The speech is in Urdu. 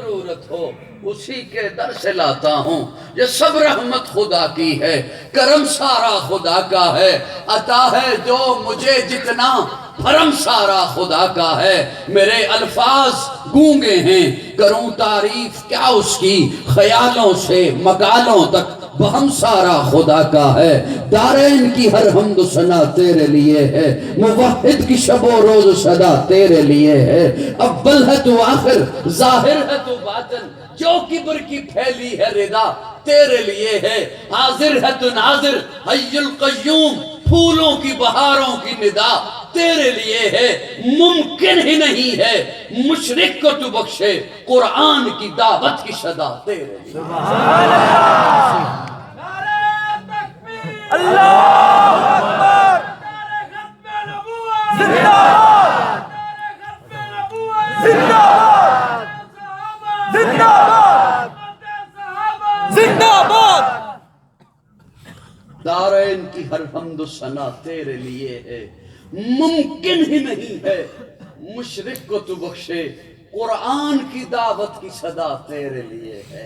ضرورت ہو اسی کے در سے لاتا ہوں. یہ سب رحمت خدا کی ہے، کرم سارا خدا کا ہے، عطا ہے جو مجھے جتنا بھرم سارا خدا کا ہے. میرے الفاظ گونگے ہیں، کروں تعریف کیا اس کی، خیالوں سے مقالوں تک بہم سارا خدا کا ہے. دارین کی ہر حمد و ثنا تیرے لیے ہے، موحد کی شب و روز صدا تیرے لیے ہے. اول ہے تو آخر، ظاہر ہے تو باطن، جو کبر کی پھیلی ہے ردا تیرے لیے ہے. حاضر ہے تو ناظر، حی القیوم، پھولوں کی بہاروں کی ندا تیرے لیے ہے. ممکن ہی نہیں ہے مشرک کو تو بخشے، قرآن کی دعوت کی صدا تیرے لیے. اللہ اکبر. زندہ باد، زندہ باد، زندہ باد، زندہ باد. دارین کی ہر حمد و ثنا تیرے لیے ہے، ممکن ہی نہیں ہے مشرک کو تو بخشے، قرآن کی دعوت کی صدا تیرے لیے ہے.